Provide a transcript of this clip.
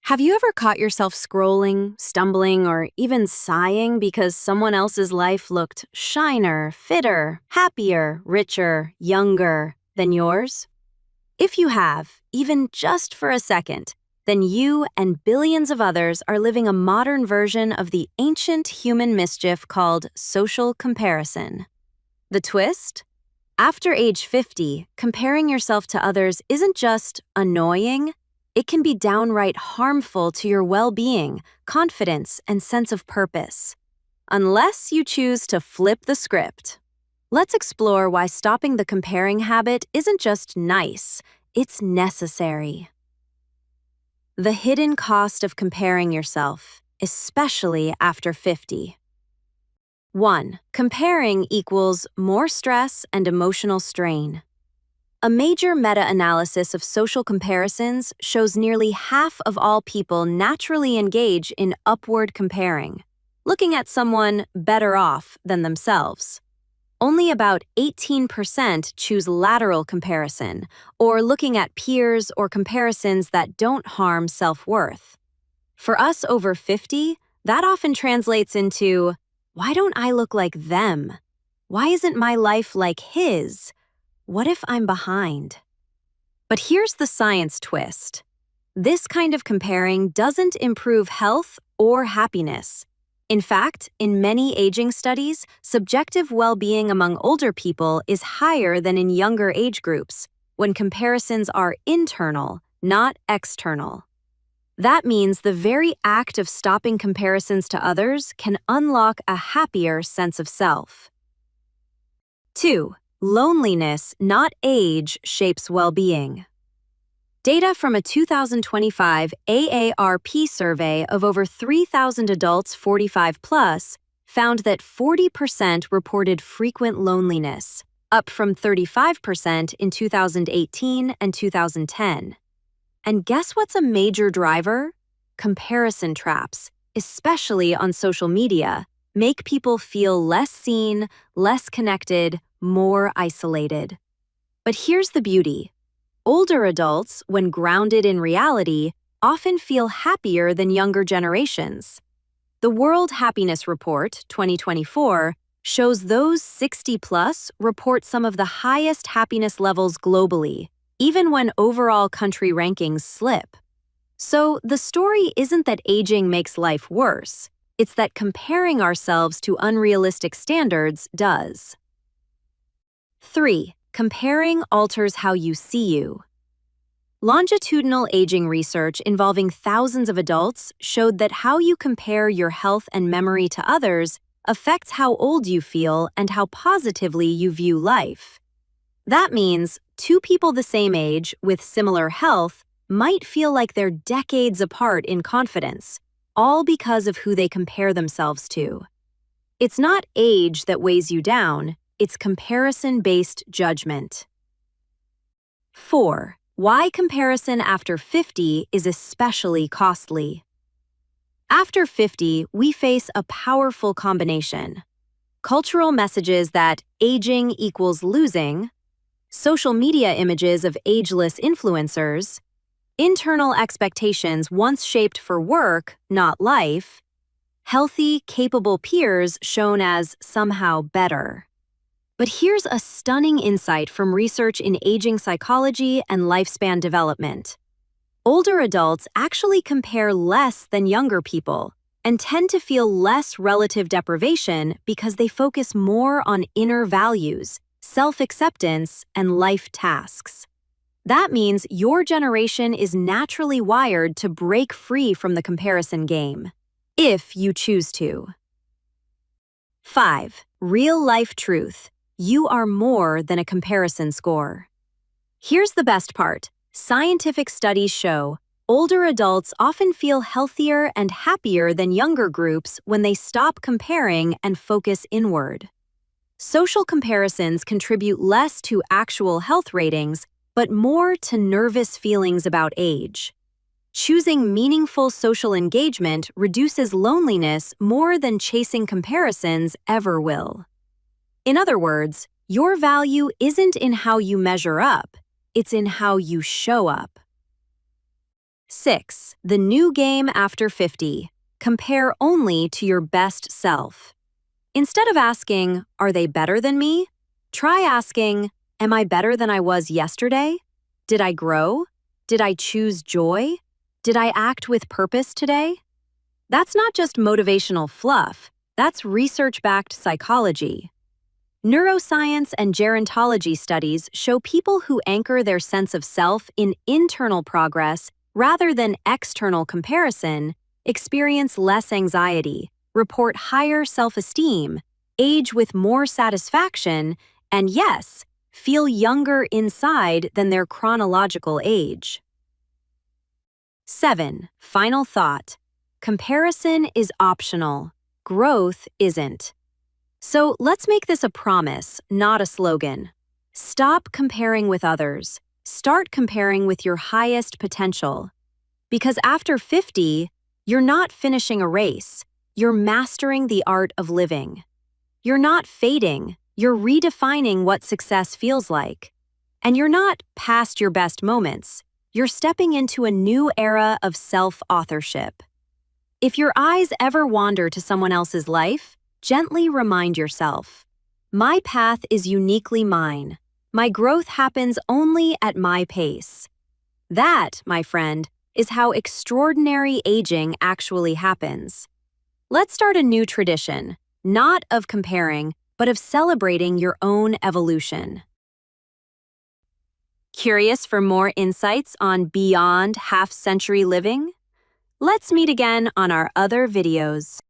Have you ever caught yourself scrolling, stumbling, or even sighing because someone else's life looked shiner, fitter, happier, richer, younger than yours? If you have, even just for a second, then you and billions of others are living a modern version of the ancient human mischief called social comparison. The twist? After age 50, comparing yourself to others isn't just annoying. It can be downright harmful to your well-being, confidence, and sense of purpose. Unless you choose to flip the script. Let's explore why stopping the comparing habit isn't just nice, it's necessary. The hidden cost of comparing yourself, especially after 50. 1. Comparing equals more stress and emotional strain. A major meta-analysis of social comparisons shows nearly half of all people naturally engage in upward comparing, looking at someone better off than themselves. Only about 18% choose lateral comparison, or looking at peers or comparisons that don't harm self-worth. For us over 50, that often translates into, why don't I look like them? Why isn't my life like his? What if I'm behind? But here's the science twist. This kind of comparing doesn't improve health or happiness. In fact, in many aging studies, subjective well-being among older people is higher than in younger age groups, when comparisons are internal, not external. That means the very act of stopping comparisons to others can unlock a happier sense of self. 2. Loneliness, not age, shapes well-being. Data from a 2025 AARP survey of over 3,000 adults 45 plus found that 40% reported frequent loneliness, up from 35% in 2018 and 2010. And guess what's a major driver? Comparison traps, especially on social media, make people feel less seen, less connected, more isolated. But here's the beauty. Older adults, when grounded in reality, often feel happier than younger generations. The World Happiness Report 2024 shows those 60-plus report some of the highest happiness levels globally, even when overall country rankings slip. So the story isn't that aging makes life worse, it's that comparing ourselves to unrealistic standards does. 3. Comparing alters how you see you. Longitudinal aging research involving thousands of adults showed that how you compare your health and memory to others affects how old you feel and how positively you view life. That means two people the same age with similar health might feel like they're decades apart in confidence, all because of who they compare themselves to. It's not age that weighs you down, it's comparison-based judgment. 4. Why comparison after 50 is especially costly. After 50, we face a powerful combination. Cultural messages that aging equals losing, social media images of ageless influencers, internal expectations once shaped for work, not life, healthy, capable peers shown as somehow better. But here's a stunning insight from research in aging psychology and lifespan development. Older adults actually compare less than younger people and tend to feel less relative deprivation because they focus more on inner values, self-acceptance, and life tasks. That means your generation is naturally wired to break free from the comparison game, if you choose to. 5. Real-life truth. You are more than a comparison score. Here's the best part. Scientific studies show older adults often feel healthier and happier than younger groups when they stop comparing and focus inward. Social comparisons contribute less to actual health ratings, but more to nervous feelings about age. Choosing meaningful social engagement reduces loneliness more than chasing comparisons ever will. In other words, your value isn't in how you measure up, it's in how you show up. 6. The new game after 50. Compare only to your best self. Instead of asking, are they better than me? Try asking, am I better than I was yesterday? Did I grow? Did I choose joy? Did I act with purpose today? That's not just motivational fluff, that's research-backed psychology. Neuroscience and gerontology studies show people who anchor their sense of self in internal progress rather than external comparison experience less anxiety, report higher self-esteem, age with more satisfaction, and yes, feel younger inside than their chronological age. 7. Final thought. Comparison is optional. Growth isn't. So let's make this a promise, not a slogan. Stop comparing with others. Start comparing with your highest potential. Because after 50, you're not finishing a race. You're mastering the art of living. You're not fading. You're redefining what success feels like. And you're not past your best moments. You're stepping into a new era of self-authorship. If your eyes ever wander to someone else's life, gently remind yourself, my path is uniquely mine. My growth happens only at my pace. That, my friend, is how extraordinary aging actually happens. Let's start a new tradition, not of comparing, but of celebrating your own evolution. Curious for more insights on beyond half-century living? Let's meet again on our other videos.